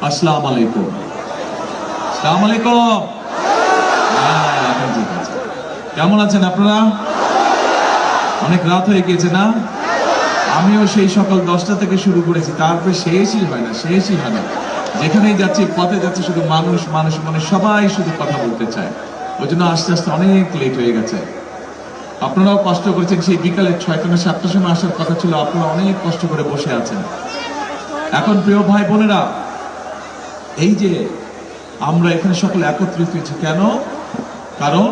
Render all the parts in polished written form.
আসসালামু আলাইকুম। আসসালামু আলাইকুম। এখন ঠিক আছে। কেমন আছেন আপনারা? অনেক রাত হয়ে গিয়েছে না? আমিও সেই সকাল 10টা থেকে শুরু করেছি, তারপরে শেষই হয় না। যেখানেই যাচ্ছি, পথে যাচ্ছি, শুধু মানুষ মানুষ মানে সবাই শুধু কথা বলতে চায়। ওই জন্য আস্তে আস্তে অনেক লেট হয়ে গেছে। আপনারাও কষ্ট করেছেন, সেই বিকালে 6টা না 7টার সময় আসার কথা ছিল, আপনারা অনেক কষ্ট করে বসে আছেন। এখন প্রিয় ভাই বোনেরা, এই যে আমরা এখানে সকলে একত্রিত হয়েছি কেন? কারণ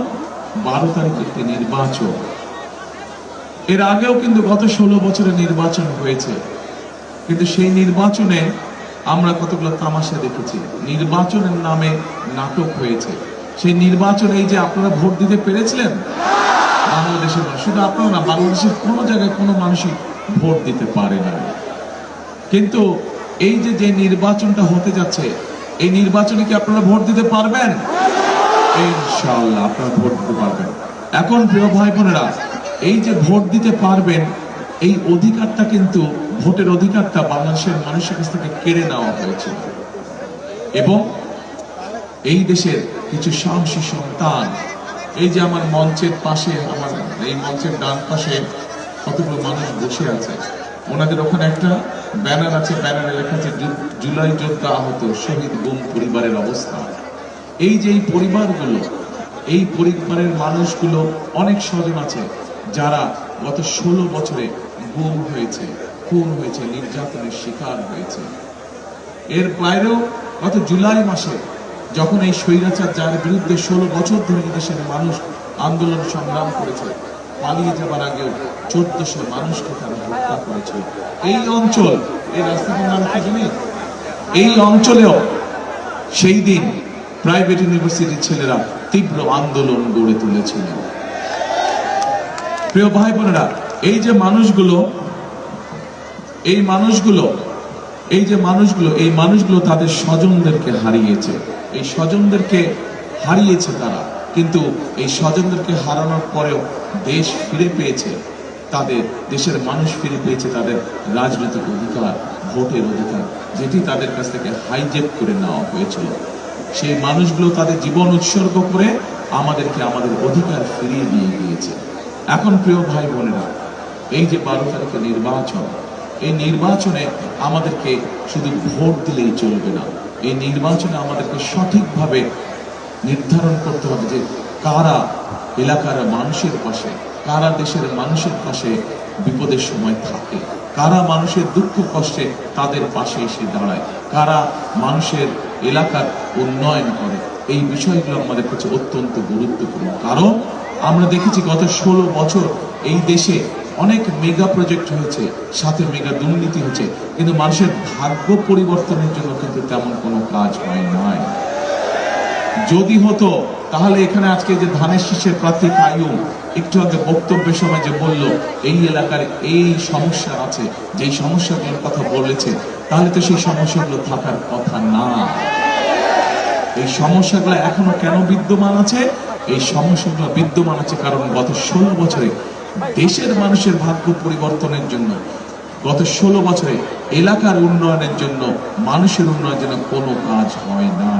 12 তারিখে একটি নির্বাচন। এর আগেও কিন্তু গত 16 বছরে নির্বাচন হয়েছে, কিন্তু সেই নির্বাচনে আমরা কতগুলো তামাশা দেখেছি। নির্বাচনের নামে নাটক হয়েছে। সেই নির্বাচনে এই যে আপনারা ভোট দিতে পেরেছিলেন, বাংলাদেশের মানুষ, শুধু আপনারা না, বাংলাদেশের কোনো জায়গায় কোনো মানুষই ভোট দিতে পারে না। কিন্তু এই যে নির্বাচনটা হতে যাচ্ছে, এই নির্বাচনে কি আপনারা ভোট দিতে পারবেন? ইনশাআল্লাহ আপনারা ভোট দিতে পারবেন। এখন প্রিয় ভাই বোনেরা, এই যে ভোট দিতে পারবেন, এই অধিকারটা কিন্তু, ভোটের অধিকারটা বাংলাদেশের মানুষের কাছ থেকে কেড়ে নেওয়া হয়েছিল। এবং এই দেশের কিছু সাহসী সন্তান, এই যে আমার মঞ্চের পাশে, আমার এই মঞ্চের ডান পাশে কতগুলো মানুষ বসে আছে, ওনাদের ওখানে একটা ব্যানার আছে, ব্যানারে লেখা আছে জুলাই যোদ্ধা আহত শহীদ গুম পরিবারের অবস্থা। এই যে এই পরিবারগুলো, এই পরিবারের মানুষগুলো, অনেক স্বজন আছে যারা গত 16 বছরে গুম হয়েছে, খুন হয়েছে, নির্যাতনের শিকার হয়েছে। এর বাইরেও গত জুলাই মাসে যখন এই স্বৈরাচার, যার বিরুদ্ধে 16 বছর ধরে দেশের মানুষ আন্দোলন সংগ্রাম করেছে, পালিয়ে যাবার আগেও 1400 মানুষকে তারা হত্যা করেছে। এই অঞ্চল, এই রাস্তাটার নাম কি জানি, এই অঞ্চলেও সেই দিন প্রাইভেট ইউনিভার্সিটির ছেলেরা তীব্র আন্দোলন গড়ে তুলেছিল। প্রিয় ভাই বোনেরা, এই যে মানুষগুলো, এই মানুষগুলো তাদের স্বজনদেরকে হারিয়েছে। এই স্বজনদেরকে হারিয়েছে তারা, কিন্তু এই স্বজনদেরকে হারানোর পরেও দেশ ফিরে পেয়েছে, তাদের দেশের মানুষ ফিরে পেয়েছে তাদের রাজনৈতিক অধিকার, ভোটের অধিকার, যেটি তাদের কাছ থেকে হাইজ্যাক করে নেওয়া হয়েছিল। সেই মানুষগুলো তাদের জীবন উৎসর্গ করে আমাদেরকে আমাদের অধিকার ফিরিয়ে দিয়ে গিয়েছে। এখন প্রিয় ভাই বোনেরা, এই যে 12 তারিখে নির্বাচন, এই নির্বাচনে আমাদেরকে শুধু ভোট দিলেই চলবে না। এই নির্বাচনে আমাদেরকে সঠিকভাবে নির্ধারণ করতে হবে যে কারা এলাকার মানুষের পাশে, কারা দেশের মানুষের পাশে বিপদের সময় থাকে, কারা মানুষের দুঃখ কষ্টে তাদের পাশে এসে দাঁড়ায়, কারা মানুষের এলাকার উন্নয়ন করে। এই বিষয়গুলো আমাদের কাছে অত্যন্ত গুরুত্বপূর্ণ। কারণ আমরা দেখেছি গত 16 বছর এই দেশে অনেক মেগা প্রজেক্ট হয়েছে, সাথে মেগা দুর্নীতি হয়েছে, কিন্তু মানুষের ভাগ্য পরিবর্তনের জন্য কিন্তু তেমন কোনো কাজ হয় নাই। যদি হতো তাহলে এখানে আজকে যে ধানের শীষের প্রার্থী কাইয়ুম একটু আগে বক্তব্যের সময় যে বলল এই এলাকার এই সমস্যা আছে, যেই সমস্যাগুলোর কথা বলেছে, তাহলে তো সেই সমস্যাগুলো থাকার কথা না। এই সমস্যাগুলো এখনো কেন বিদ্যমান আছে? এই সমস্যাগুলো বিদ্যমান আছে কারণ গত 16 বছরে দেশের মানুষের ভাগ্য পরিবর্তনের জন্য, গত 16 বছরে এলাকার উন্নয়নের জন্য, মানুষের উন্নয়নের জন্য কোনো কাজ হয় না।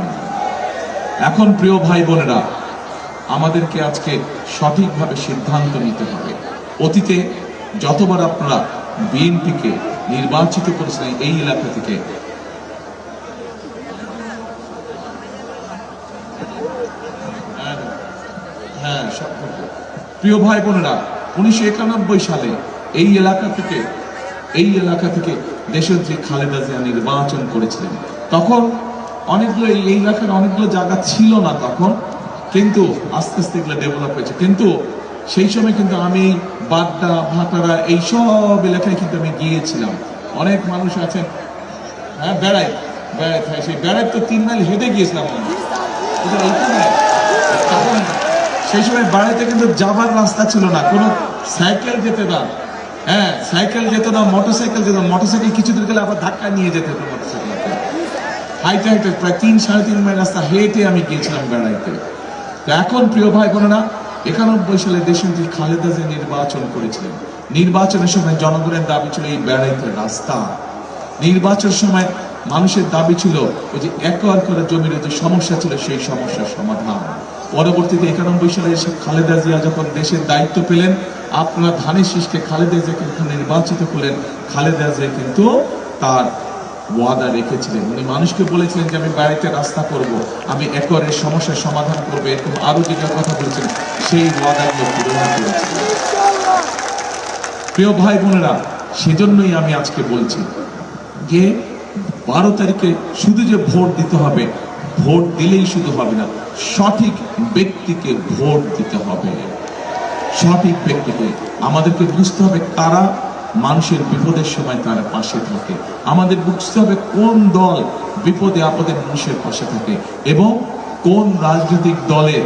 এখন প্রিয় ভাই বোনেরা, আমাদেরকে আজকে সঠিকভাবে সিদ্ধান্ত নিতে হবে। অতীতে যতবার আপনারা বিএনপিকে নির্বাচিত করেছিলেন এই এলাকা থেকে, প্রিয় ভাই বোনেরা, 1991 সালে এই এলাকা থেকে দেশনেত্রী খালেদা জিয়া নির্বাচন করেছিলেন। তখন অনেকগুলো, এই এলাকার অনেকগুলো জায়গা ছিল না তখন, কিন্তু আস্তে আস্তে এগুলো ডেভেলপ হয়েছে। কিন্তু সেই সময় কিন্তু আমি বাড্ডা, ভাটারা, এই সব এলাকায় কিন্তু আমি গিয়েছিলাম। অনেক মানুষ আছেন, হ্যাঁ, বেড়াই থাকে, সেই বেড়াই তো 3 মাইল হেঁটে গিয়েছিলাম। তখন সেই সময় বাড়িতে কিন্তু যাবার রাস্তা ছিল না, কোনো সাইকেল যেতে না, হ্যাঁ, সাইকেল যেত না, মোটরসাইকেল যেত, মোটরসাইকেল কিছু দূর গেলে আবার ধাক্কা নিয়ে যেতে হতো মোটরসাইকেলকে। হাইটে প্রায় 3-3.5 মাইল রাস্তা হেঁটে আমি গিয়েছিলাম বেড়াইতে। তো এখন প্রিয় ভাই বোনেরা, 91 সালে দেশনেত্রী খালেদা জিয়া নির্বাচন করেছিলেন। নির্বাচনের সময় জনগণের দাবি ছিল এই বেড়াইতে রাস্তা। নির্বাচনের সময় মানুষের দাবি ছিল ওই যে একর করে জমির যে সমস্যা ছিল সেই সমস্যার সমাধান। পরবর্তীতে 91 সালে এসে খালেদা জিয়া যখন দেশের দায়িত্ব পেলেন, আপনারা ধানের শীষকে খালেদা জিয়াকে নির্বাচিত করলেন। খালেদা জিয়া কিন্তু তার ওয়াদা রেখেছিলেন, উনি মানুষকে বলেছিলেন যে আমি বাড়িতে রাস্তা করব, আমি একরের সমস্যার সমাধান করবো, এরকম আরো যেটা কথা বলেছেন সেই ওয়াদাগুলো পূরণ করেছিলেন। প্রিয় ভাই বোনেরা, সেজন্যই আমি আজকে বলছি যে 12 তারিখে শুধু যে ভোট দিতে হবে, ভোট দিলেই শুধু হবে না, সঠিক ব্যক্তিকে ভোট দিতে হবে। সঠিক ব্যক্তিকে আমাদেরকে বুঝতে হবে কারা মানুষের বিপদের সময় তার পাশে থাকে। আমাদের বুঝতে হবে কোন দল বিপদে আপদে মানুষের পাশে থাকে এবং কোন রাজনৈতিক দলের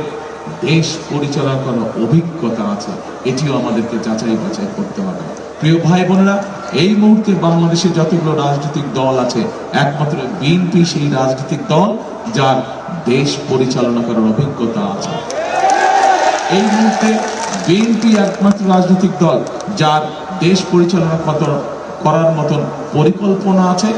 দেশ পরিচালনা করার অভিজ্ঞতা আছে, এটিও আমাদেরকে যাচাই বাছাই করতে হবে। প্রিয় ভাই বোনেরা, এই মুহূর্তে বাংলাদেশে যতগুলো রাজনৈতিক দল আছে, একমাত্র বিএনপি সেই রাজনৈতিক দল যার দেশ পরিচালনা করার অভিজ্ঞতা আছে। এই মুহূর্তে বিএনপি একমাত্র রাজনৈতিক দল যার দেশ পরিচালনা করার মতন পরিকল্পনা আছে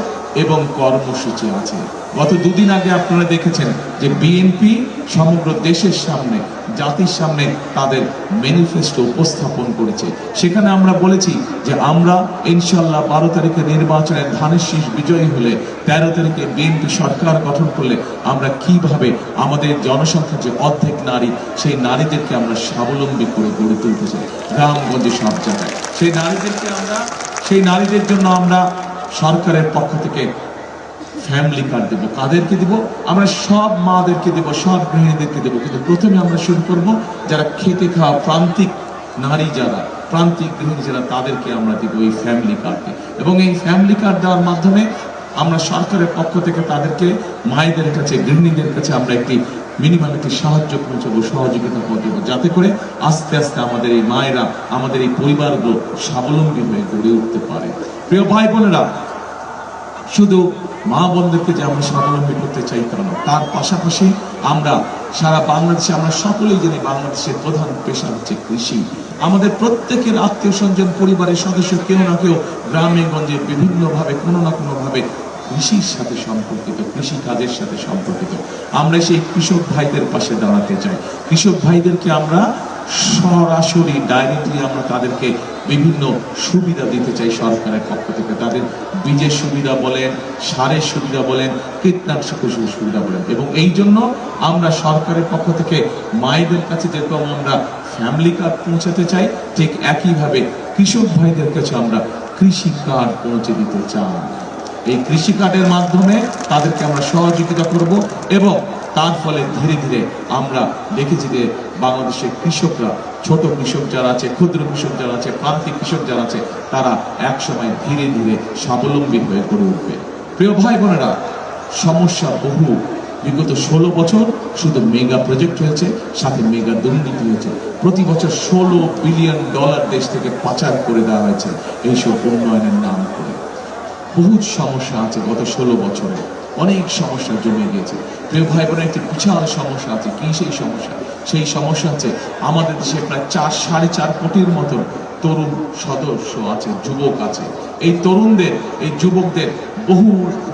এবং কর্মসূচি আছে। গত দুদিন আগে আপনারা দেখেছেন যে বিএনপি সমগ্র দেশের সামনে, জাতির সামনে তাদের ম্যানিফেস্টো উপস্থাপন করেছে। সেখানে আমরা বলেছি যে আমরা ইনশাল্লাহ 12 তারিখে নির্বাচনে ধানের শীষ বিজয়ী হলে 13 তারিখে বিএনপি সরকার গঠন করলে আমরা কিভাবে আমাদের জনসংখ্যার যে অর্ধেক নারী, সেই নারীদেরকে আমরা স্বাবলম্বী করে গড়ে তুলতে চাই গ্রামগঞ্জে সব জায়গায়। সেই নারীদের জন্য আমরা সরকারের পক্ষ থেকে ফ্যামিলি কার্ড দেব। কাদেরকে দিব? আমরা সব মাদেরকে দেব, সব গৃহিণীদেরকে দেব। কিন্তু প্রথমে আমরা শুরু করব যারা খেতে খাওয়া প্রান্তিক নারী, যারা প্রান্তিক গৃহিণী যারা, তাদেরকে আমরা দিব এই ফ্যামিলি কার্ডে। এবং এই ফ্যামিলি কার্ড দেওয়ার মাধ্যমে আমরা সরকারের পক্ষ থেকে তাদেরকে, মায়েদের কাছে, গৃহিণীদের কাছে আমরা একটি মিনিমাম একটি সাহায্য পৌঁছাবো, সহযোগিতা পৌঁছাবো, যাতে করে আস্তে আস্তে আমাদের এই মায়েরা, আমাদের এই পরিবারগুলো স্বাবলম্বী হয়ে গড়ে উঠতে পারে। প্রিয় ভাই বোনেরা, শুধু মা বোনদেরকে যে আমরা স্বাবলম্বী করতে চাই তা না, তার পাশাপাশি আমরা সারা বাংলাদেশে, আমরা সকলেই জানি বাংলাদেশের প্রধান পেশা হচ্ছে কৃষি। আমাদের প্রত্যেকের আত্মীয় স্বজন, পরিবারের সদস্য কেউ না কেউ গ্রামে গঞ্জে বিভিন্নভাবে কোনো না কোনো ভাবে কৃষির সাথে সম্পর্কিত, কৃষি কাজের সাথে সম্পর্কিত। আমরা সেই কৃষক ভাইদের পাশে দাঁড়াতে চাই। কৃষক ভাইদেরকে আমরা সরাসরি ডাইরেক্টলি আমরা তাদেরকে বিভিন্ন সুবিধা দিতে চাই সরকারের পক্ষ থেকে। তাদের বীজের সুবিধা বলেন, সারের সুবিধা বলেন, কীটনাশকের সুবিধা বলেন। এবং এই জন্য আমরা সরকারের পক্ষ থেকে মায়েদের কাছে যেরকম আমরা ফ্যামিলি কার্ড পৌঁছাতে চাই, ঠিক একইভাবে কৃষক ভাইদের কাছে আমরা কৃষি কার্ড পৌঁছে দিতে চাই। এই কৃষি কার্ডের মাধ্যমে তাদেরকে আমরা সহযোগিতা করব এবং তার ফলে ধীরে ধীরে আমরা দেখেছি যে বাংলাদেশের কৃষকরা, ছোট কৃষক যারা আছে, ক্ষুদ্র কৃষক যারা আছে, প্রান্তিক কৃষক যারা আছে, তারা একসময় ধীরে ধীরে স্বাবলম্বী হয়ে গড়ে উঠবে। প্রিয় ভাই বোনেরা, সমস্যা বহু। বিগত 16 বছর শুধু মেগা প্রজেক্ট হয়েছে, সাথে মেগা দুর্নীতি হয়েছে। প্রতি বছর $16 বিলিয়ন দেশ থেকে পাচার করে দেওয়া হয়েছে এইসব উন্নয়নের নাম করে। বহু সমস্যা আছে গত 16 বছরে, অনেক সমস্যা জমে গিয়েছে। প্রিয় ভাই বোনের, একটি বিশাল সমস্যা আছে। কি সেই সমস্যা? সেই সমস্যা আছে আমাদের দেশে প্রায় 4.5 কোটির মতো তরুণ সদস্য আছে, যুবক আছে। এই তরুণদের, এই যুবকদের বহু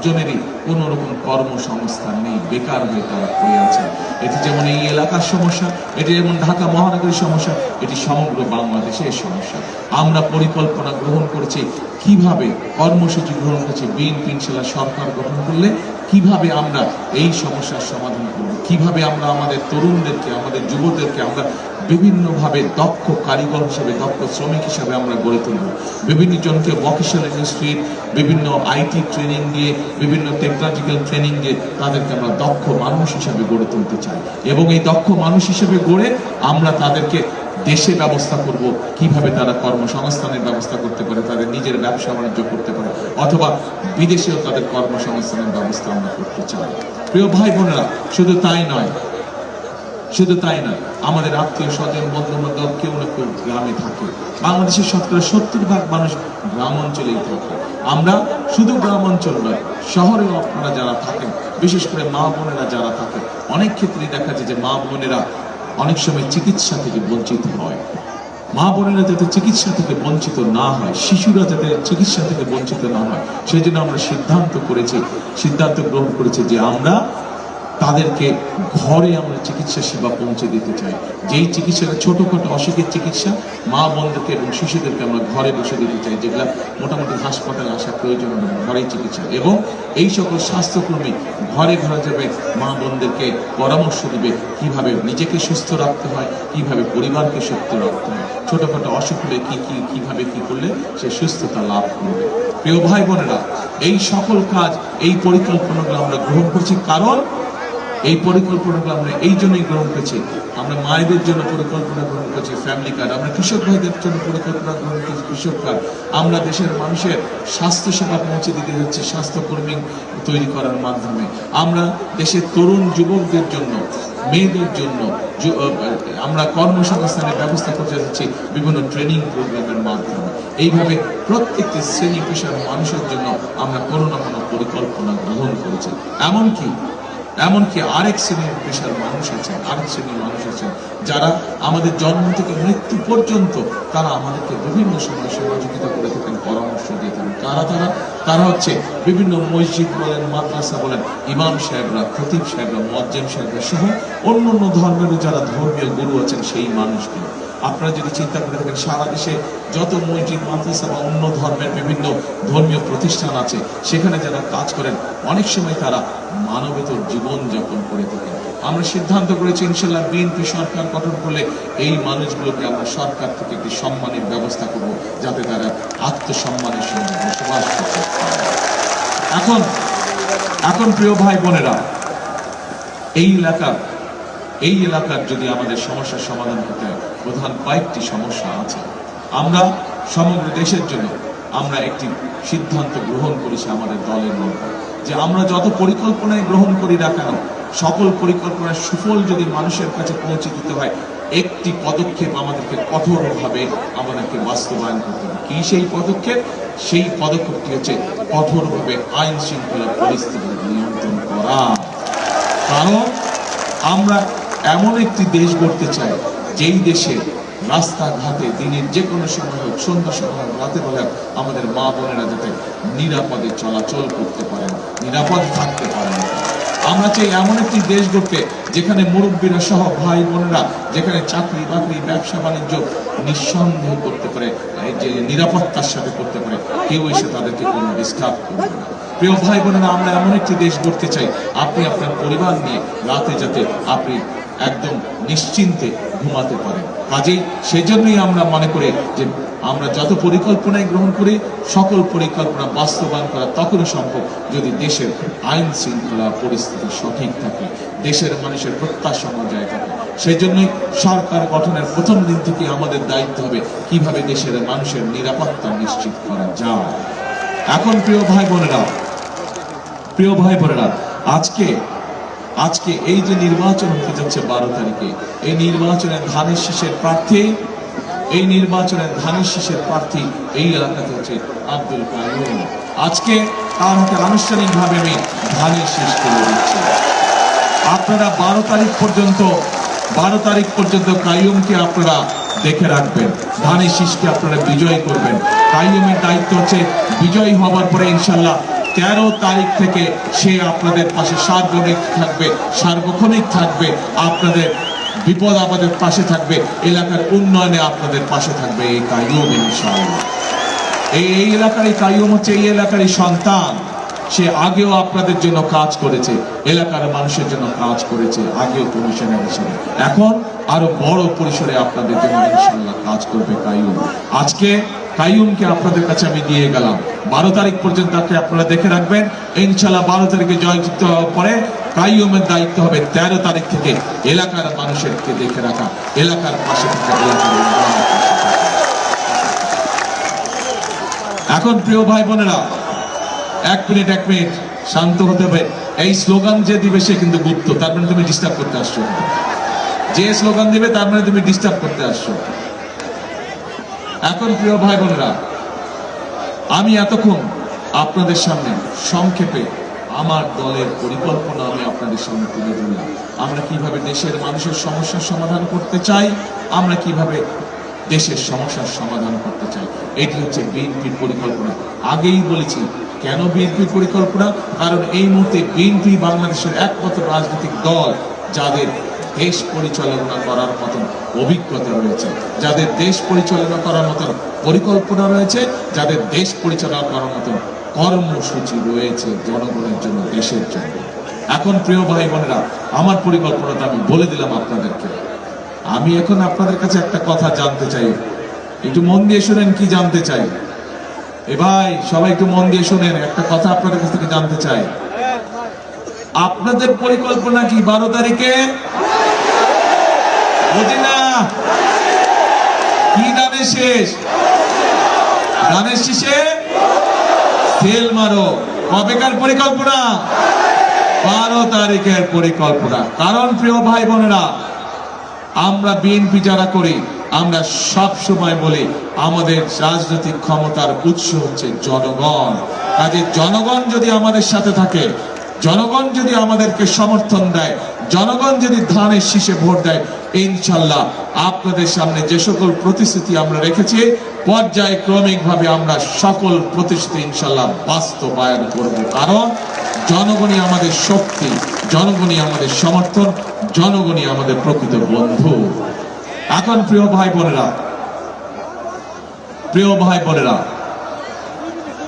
জনেরই কোনো রকম কর্মসংস্থান নেই, বেকার হয়ে তারা পড়ে আছে। এটি যেমন এই এলাকার সমস্যা, এটি যেমন ঢাকা মহানগরীর সমস্যা, এটি সমগ্র বাংলাদেশের সমস্যা। আমরা পরিকল্পনা গ্রহণ করেছি, কিভাবে কর্মসূচি গ্রহণ করেছি, বিএনপি ইনশাল্লাহ সরকার গঠন করলে কিভাবে আমরা এই সমস্যার সমাধান করব, কিভাবে আমরা আমাদের তরুণদেরকে, আমাদের যুবকদেরকে আমরা বিভিন্নভাবে দক্ষ কারিগর হিসেবে, দক্ষ শ্রমিক হিসেবে আমরা গড়ে তুলব। বিভিন্ন জনকে ভোকেশনাল ইনস্টিটিউট, বিভিন্ন আইটি ট্রেনিং দিয়ে, বিভিন্ন টেকনোলজিক্যাল ট্রেনিং দিয়ে তাদেরকে আমরা দক্ষ মানুষ হিসেবে গড়ে তুলতে চাই। এবং এই দক্ষ মানুষ হিসেবে গড়ে আমরা তাদেরকে দেশে ব্যবস্থা করব, কিভাবে তারা কর্মসংস্থানের ব্যবস্থা করতে পারে, তাদের নিজের ব্যবসা বাণিজ্য করতে পারে, অথবা বিদেশেও তাদের কর্মসংস্থানের ব্যবস্থা আমরা করতে চাই। প্রিয় ভাই বোনেরা, শুধু তাই নয়, আমাদের আত্মীয় স্বজন, বন্ধু বান্ধব কেউ না কেউ গ্রামে থাকে। বাংলাদেশের শতকরা 70% মানুষ গ্রাম অঞ্চলেই থাকে। আমরা শুধু গ্রাম অঞ্চল নয়, শহরেও আপনারা যারা থাকেন, বিশেষ করে মা বোনেরা যারা থাকেন, অনেক ক্ষেত্রেই দেখা যায় যে মা বোনেরা অনেক সময় চিকিৎসা থেকে বঞ্চিত হয়। মা বোনেরা যাতে চিকিৎসা থেকে বঞ্চিত না হয়, শিশুরা যাতে চিকিৎসা থেকে বঞ্চিত না হয়, সেই জন্য আমরা সিদ্ধান্ত গ্রহণ করেছি যে আমরা তাদেরকে ঘরে আমরা চিকিৎসা সেবা পৌঁছে দিতে চাই। যেই চিকিৎসাটা ছোটখাটো অসুখের চিকিৎসা মা বোনদেরকে এবং শিশুদেরকে আমরা ঘরে বসে দিতে চাই, যেগুলা মোটামুটি হাসপাতালে আসা প্রয়োজন হবে, ঘরেই চিকিৎসা। এবং এই সকল স্বাস্থ্যকর্মী ঘরে ঘরে যাবে, মা বোনদেরকে পরামর্শ দিবে কিভাবে নিজেকে সুস্থ রাখতে হয়, কিভাবে পরিবারকে সুস্থ রাখতে হয়, ছোটখাটো অসুখ হলে কিভাবে কি করলে সে সুস্থতা লাভ করবে। প্রিয় ভাই বোনেরা, এই সকল কাজ, এই পরিকল্পনাগুলো আমরা গ্রহণ করছি, কারণ এই পরিকল্পনাগুলো আমরা এই জন্যই গ্রহণ করেছি। আমরা মায়েদের জন্য পরিকল্পনা গ্রহণ করেছি ফ্যামিলি কার্ড, আমরা কৃষক ভাইদের জন্য পরিকল্পনা গ্রহণ করেছি কৃষক কার্ড, আমরা দেশের মানুষের স্বাস্থ্য সেবা পৌঁছে দিতে যাচ্ছি স্বাস্থ্যকর্মী তৈরি করার মাধ্যমে, আমরা দেশের তরুণ যুবকদের জন্য, মেয়েদের জন্য আমরা কর্মসংস্থানের ব্যবস্থা করতে যাচ্ছি বিভিন্ন ট্রেনিং প্রোগ্রামের মাধ্যমে। এইভাবে প্রত্যেকটি শ্রেণী পেশার মানুষের জন্য আমরা কোনো না কোনো পরিকল্পনা গ্রহণ করেছি। এমনকি আরেক শ্রেণীর পেশার মানুষ আছেন যারা আমাদের জন্ম থেকে মৃত্যু পর্যন্ত তারা আমাদেরকে বিভিন্ন সময় সহযোগিতা করে থাকেন, পরামর্শ দিয়ে থাকেন। তারা হচ্ছে বিভিন্ন মসজিদ বলেন, মাদ্রাসা বলেন, ইমাম সাহেবরা, খতিব সাহেবরা, মুয়াজ্জিন সাহেবরা সহ অন্যান্য ধর্মেরও যারা ধর্মীয় গুরু আছেন সেই মানুষগুলো। আপনারা যদি চিন্তা করে থাকেন সারা দেশে যত মসজিদ, মাদ্রাসা বা অন্য ধর্মের বিভিন্ন ধর্মীয় প্রতিষ্ঠান আছে, সেখানে যারা কাজ করেন অনেক সময় তারা মানবেতর জীবন যাপন করে থাকেন। আমরা সিদ্ধান্ত করেছি ইনশাল্লাহ বিএনপি সরকার গঠন করলে এই মানুষগুলোকে আমরা সরকার থেকে একটি সম্মানের ব্যবস্থা করব, যাতে তারা আত্মসম্মানের সঙ্গে বসবাস করতে পারে। এখন প্রিয় ভাই বোনেরা, এই এলাকার যদি আমাদের সমস্যার সমাধান করতে হয়, প্রধান কয়েকটি সমস্যা আছে। আমরা সমগ্র দেশের জন্য আমরা একটি সিদ্ধান্ত গ্রহণ করেছি আমাদের দলের মধ্যে, যে আমরা যত পরিকল্পনায় গ্রহণ করি না কেন, সকল পরিকল্পনার সুফল যদি মানুষের কাছে পৌঁছে দিতে হয়, একটি পদক্ষেপ আমাদেরকে কঠোরভাবে আমাদেরকে বাস্তবায়ন করতে হবে। কি সেই পদক্ষেপ? সেই পদক্ষেপটি হচ্ছে কঠোরভাবে আইন শৃঙ্খলা পরিস্থিতি নিয়ন্ত্রণ করা। কারণ আমরা এমন একটি দেশ গড়তে চাই যেই দেশে রাস্তাঘাটে দিনের যে কোনো সময় হোক, সন্ধ্যা সময় হোক, রাতে বেলা আমাদের মা বোনেরা যাতে নিরাপদে চলাচল করতে পারেন, নিরাপদ থাকতে পারেন। আমরা চাই এমন একটি দেশ গড়তে যেখানে মুরব্বীরা সহ ভাই বোনেরা, যেখানে চাকরি বাকরি, ব্যবসা বাণিজ্য নিঃসন্দেহ করতে পারে, যে নিরাপত্তার সাথে করতে পারে, কেউ এসে তাদেরকে কোনো ডিস্টার্ব করবে না। প্রিয় ভাই বোনেরা, আমরা এমন একটি দেশ গড়তে চাই আপনি আপনার পরিবার নিয়ে রাতে যাতে আপনি একদম নিশ্চিন্তে ঘুমাতে পারেন। কাজেই সেজন্যই আমরা মনে করি যে আমরা যত পরিকল্পনায় গ্রহণ করি, সকল পরিকল্পনা বাস্তবায়ন করা তখনই সম্ভব যদি দেশের আইন শৃঙ্খলা পরিস্থিতি সঠিক থাকে, দেশের মানুষের প্রত্যাশা অনুযায়ী থাকে। সেই জন্যই সরকার গঠনের প্রথম দিন থেকে আমাদের দায়িত্ব হবে কিভাবে দেশের মানুষের নিরাপত্তা নিশ্চিত করা যায়। এখন প্রিয় ভাই বোনেরা, আজকে এই যে নির্বাচন হতে যাচ্ছে 12 তারিখে, এই নির্বাচনের ধানের শীষের প্রার্থী এই এলাকাতে হচ্ছে আব্দুল কাইয়ুম। আজকে তার হাতে আনুষ্ঠানিকভাবে আমি ধানের শীষ তুলে দিচ্ছি। আপনারা 12 তারিখ পর্যন্ত কাইয়ুমকে আপনারা দেখে রাখবেন, ধানের শীষকে আপনারা বিজয় করবেন। কাইয়ুমের দায়িত্ব হচ্ছে বিজয়ী হওয়ার পরে ইনশাল্লাহ 13 তারিখ থেকে সে আপনাদের পাশে সার্বক্ষণিক থাকবে, আপনাদের বিপদ আপদের পাশে থাকবে, এলাকার উন্নয়নে আপনাদের পাশে থাকবে এই কাইয়ুম ইনশাআল্লাহ। এই এলাকারই কাইয়ুম হচ্ছে এই এলাকারই সন্তান। সে আগেও আপনাদের জন্য কাজ করেছে, এলাকার মানুষের জন্য কাজ করেছে, আগেও কমিশনার হিসেবে, এখন আরো বড় পরিসরে আপনাদের জন্য ইনশাআল্লাহ কাজ করবে কাইয়ুম। আজকে কাইয়ুমকে আপনাদের কাছে আমি দিয়ে গেলাম। 12 তারিখ পর্যন্ত তাকে আপনারা দেখে রাখবেন। ইনশাআল্লাহ 12 তারিখে জয়যুক্ত হওয়ার পরে কাইয়ুমের দায়িত্ব হবে 13 তারিখ থেকে এলাকার মানুষেরকে দেখে রাখা, এলাকার পাশে থাকা, এলাকার উন্নয়নের পাশে থাকা। এখন প্রিয় ভাই বোনেরা, এক মিনিট শান্ত হতে হবে। এই স্লোগান যে দিবে সে কিন্তু গুপ্ত, তার মানে তুমি ডিস্টার্ব করতে আসছো। যে স্লোগান দিবে তার মানে তুমি ডিস্টার্ব করতে আসছো। এখন প্রিয় ভাই বোনেরা, আমি এতক্ষণ আপনাদের সামনে সংক্ষেপে আমার দলের পরিকল্পনা আমি আপনাদের সামনে তুলে ধরলাম। আমরা কিভাবে দেশের মানুষের সমস্যার সমাধান করতে চাই, আমরা কিভাবে দেশের সমস্যার সমাধান করতে চাই। এটি হচ্ছে বিএনপির পরিকল্পনা। আগেই বলেছি কেন বিএনপির পরিকল্পনা, কারণ এই মুহূর্তে বিএনপি বাংলাদেশের একমাত্র রাজনৈতিক দল যাদের দেশ পরিচালনা করার মতন অভিজ্ঞতা রয়েছে, যাদের দেশ পরিচালনা করার মতন পরিকল্পনা রয়েছে, যাদের দেশ পরিচালনা করার মতন কর্মসূচি রয়েছে জনগণের জন্য, দেশের জন্য। এখন প্রিয় ভাই বোনেরা, আমার পরিকল্পনাটা আমি বলে দিলাম আপনাদেরকে। আমি এখন আপনাদের কাছে একটা কথা জানতে চাই, একটু মন দিয়ে শুনেন কি জানতে চাই। এ ভাই সবাই একটু মন দিয়ে শুনেন, একটা কথা আপনাদের কাছ থেকে জানতে চাই। আপনাদের পরিকল্পনা কি 12 তারিখে? বুঝি না কি গানের শেষ? গানের শেষে সেল মারো। কবেকার পরিকল্পনা? 12 তারিখের পরিকল্পনা। কারণ প্রিয় ভাই বোনেরা, আমরা বিএনপি যারা করি, আমরা সব সময় বলি আমাদের রাজনৈতিক ক্ষমতার উৎস হচ্ছে জনগণ। কাজে জনগণ যদি আমাদের সাথে থাকে, জনগণ যদি আমাদেরকে সমর্থন দেয়, জনগণ যদি ধানের শীষে ভোট দেয়, ইনশাল্লাহ আপনাদের সামনে যে সকল প্রতিশ্রুতি আমরা রেখেছি পর্যায়ক্রমিক ভাবে আমরা সকল প্রতিশ্রুতি ইনশাল্লাহ বাস্তবায়ন করব। কারণ জনগণই আমাদের শক্তি, জনগণই আমাদের সমর্থন, জনগণই আমাদের প্রকৃত বন্ধু। এখন প্রিয় ভাই বোনেরা,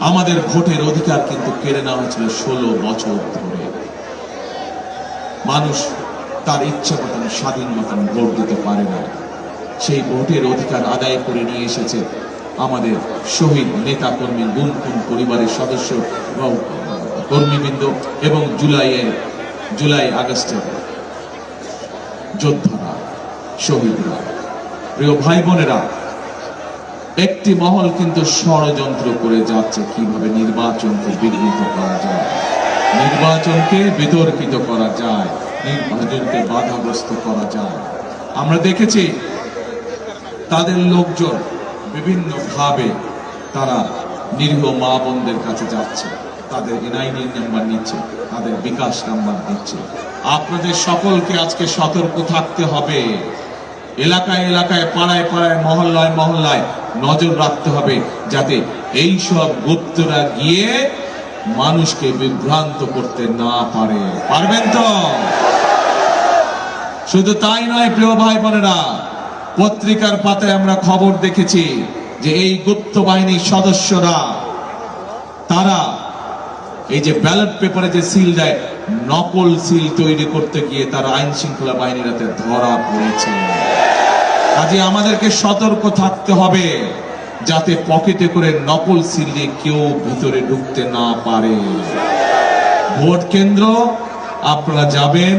আমাদের ভোটের অধিকার কিন্তু কেড়ে নেওয়া হয়েছিল 16 বছর ধরে। মানুষ তার ইচ্ছা মতন স্বাধীন মতন ভোট দিতে পারে না। সেই ভোটের অধিকার আদায় করে নিয়ে এসেছে আমাদের শহীদ নেতা কর্মী, গুম খুন পরিবারের সদস্য এবং কর্মীবৃন্দ এবং জুলাই আগস্টের যোদ্ধারা, শহীদরা। প্রিয় ভাই বোনেরা, একটি মহল কিন্তু ষড়যন্ত্র করে যাচ্ছে কিভাবে নির্বাচনকে বিঘ্নিত করা যায়, নির্বাচনকে বিতর্কিত করা যায়, নির্বাচনকে বাধাগ্রস্ত করা যায়। আমরা দেখেছি তাদের লোকজন বিভিন্ন ভাবে তারা নিরীহ মা বোনদের কাছে যাচ্ছে, তাদের এনআইডি নাম্বার নিচ্ছে, তাদের বিকাশ নাম্বার দিচ্ছে। আপনাদের সকলকে আজকে সতর্ক থাকতে হবে। এলাকায় এলাকায়, পাড়ায় পাড়ায়, মহল্লায় মহল্লায় নজর রাখতে হবে যাতে এই সব গুপ্তরা গিয়ে মানুষকে বিভ্রান্ত করতে না পারে। পারবেন তো? শুধু তাই নয় প্রিয় ভাই বোনেরা, পত্রিকার পাতায় আমরা খবর দেখেছি যে এই গুপ্ত বাহিনীর সদস্যরা তারা এই যে ব্যালট পেপারে যে সিল দেয়, নকল সিল তৈরি করতে গিয়ে তারা আইন শৃঙ্খলা বাহিনীর হাতে ধরা পড়েছে। কাজে আমাদেরকে সতর্ক থাকতে হবে যাতে পকেটে করে নকল সিল দিয়ে কেউ ভিতরে ঢুকতে না পারে। ভোট কেন্দ্র আপনারা যাবেন,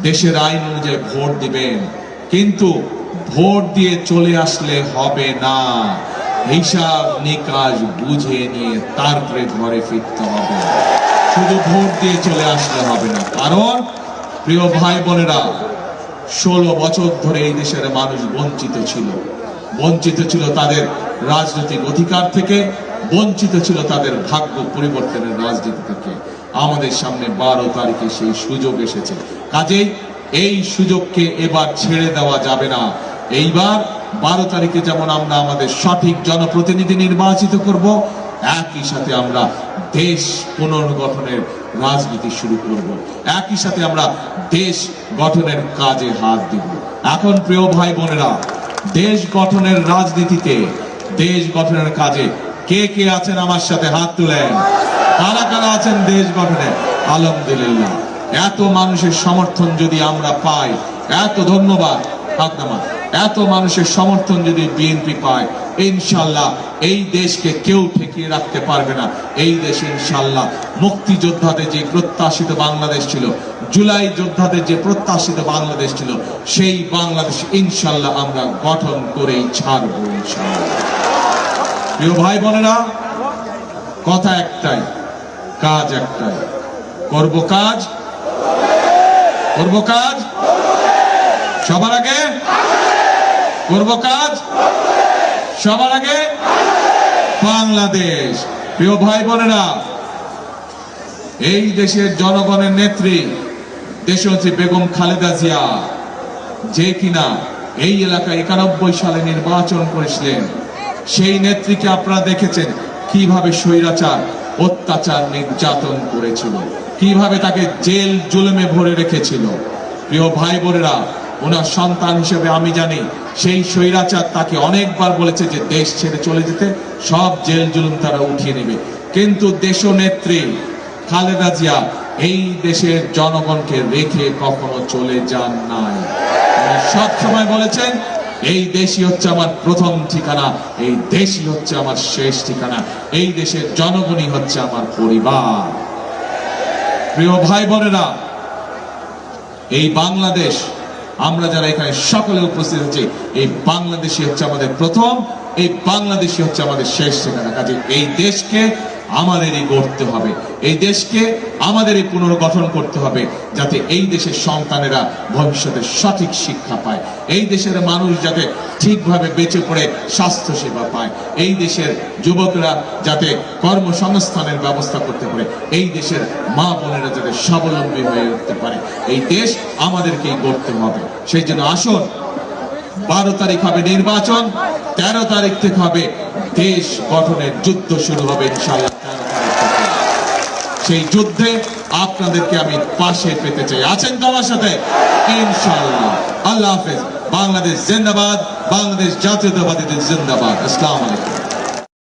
দেশের আইন অনুযায়ী ভোট দিবেন, কিন্তু ভোট দিয়ে চলে আসলে হবে না। হিসাব নিকাশ বুঝে নিয়ে তারপরে ঘরে ফিরতে হবে। শুধু ভোট দিয়ে চলে আসলে হবে না। কারণ প্রিয় ভাই বোনেরা, 16 বছর ধরে এই দেশের মানুষ বঞ্চিত ছিল তাদের রাজনৈতিক অধিকার থেকে, বঞ্চিত ছিল তাদের ভাগ্য পরিবর্তনের রাজনীতি থেকে। আমাদের সামনে 12 তারিখে সেই সুযোগ এসেছে। কাজেই এই সুযোগকে এবার ছেড়ে দেওয়া যাবে না। এইবার 12 তারিখে যেমন আমরা আমাদের সঠিক জনপ্রতিনিধি নির্বাচিত করব, একই সাথে আমরা দেশ পুনর্গঠনের রাজনীতি শুরু করব, একই সাথে আমরা দেশ গঠনের কাজে হাত দিব। এখন প্রিয় ভাই বোনেরা, দেশ গঠনের রাজনীতিতে, দেশ গঠনের কাজে কে কে আছেন আমার সাথে হাত তুলেন। কারা কারা আছেন দেশ গঠনে? আলহামদুলিল্লাহ। এত মানুষের সমর্থন যদি আমরা পাই, এত ধন্যবাদ, হাত নামান। এত মানুষের সমর্থন যদি বিএনপি পায়, ইনশাল্লাহ এই দেশকে কেউ ঠেকিয়ে রাখতে পারবে না। এই দেশ ইনশাল্লাহ মুক্তিযোদ্ধাদের যে প্রত্যাশিত বাংলাদেশ ছিল, জুলাই যোদ্ধাদের যে প্রত্যাশিত বাংলাদেশ ছিল, সেই বাংলাদেশ ইনশাল্লাহ আমরা গঠন করেই ছাড়ব ইনশাল্লাহ। প্রিয় ভাই বোনেরা, কথা একটাই, কাজ একটাই। করব কাজ, করব কাজ, সবার আগে করব কাজ, সবার আগে বাংলাদেশ। প্রিয় ভাই বোনেরা, এই দেশের জনগণের নেত্রী দেশনেত্রী বেগম খালেদা জিয়া, যে কিনা এই এলাকায় 91 সালে নির্বাচন করেছিলেন। সেই নেত্রীকে আপনারা দেখেছেন কিভাবে স্বৈরাচার অত্যাচার নির্যাতন করেছিল, কিভাবে তাকে জেল জুলুমে ভরে রেখেছিল। প্রিয় ভাই বোনেরা, ওনার সন্তান হিসেবে আমি জানি সেই স্বৈরাচার তাকে অনেকবার বলেছে যে দেশ ছেড়ে চলে যেতে, সব জেল জুলুম তারা উঠিয়ে নেবে। কিন্তু দেশনেত্রী খালেদা জিয়া এই দেশের জনগণকে রেখে কখনো চলে যান নাই। সব সময় বলেছেন এই দেশই হচ্ছে আমার প্রথম ঠিকানা, এই দেশই হচ্ছে আমার শেষ ঠিকানা, এই দেশের জনগণই হচ্ছে আমার পরিবার। প্রিয় ভাই বোনেরা, এই বাংলাদেশ, আমরা যারা এখানে সকলে উপস্থিত হচ্ছি, এই বাংলাদেশই হচ্ছে আমাদের প্রথম, এই বাংলাদেশই হচ্ছে আমাদের শেষ ঠিকানা। কাজে এই দেশকে আমাদেরই গড়তে হবে, এই দেশকে আমাদেরই পুনর্গঠন করতে হবে, যাতে এই দেশের সন্তানেরা ভবিষ্যতে সঠিক শিক্ষা পায়, এই দেশের মানুষ যাতে ঠিকভাবে বেঁচে পড়ে স্বাস্থ্য সেবা পায়, এই দেশের যুবকরা যাতে কর্মসংস্থানের ব্যবস্থা করতে পারে, এই দেশের মা বোনেরা যাতে স্বাবলম্বী হয়ে উঠতে পারে। এই দেশ আমাদেরকেই গড়তে হবে। সেই জন্য আসুন, 12 তারিখ হবে নির্বাচন, 13 তারিখ থেকে হবে দেশ গঠনের যুদ্ধ শুরু হবে ইনশাআল্লাহ। 13 তারিখ থেকে সেই যুদ্ধে আপনাদেরকে আমি পাশে পেতে চাই। আছেন তো আমার সাথে? ইনশাআল্লাহ। আল্লাহ হাফেজ। বাংলাদেশ জিন্দাবাদ, বাংলাদেশ জাতীয়তাবাদী জিন্দাবাদ। আসসালামু আলাইকুম।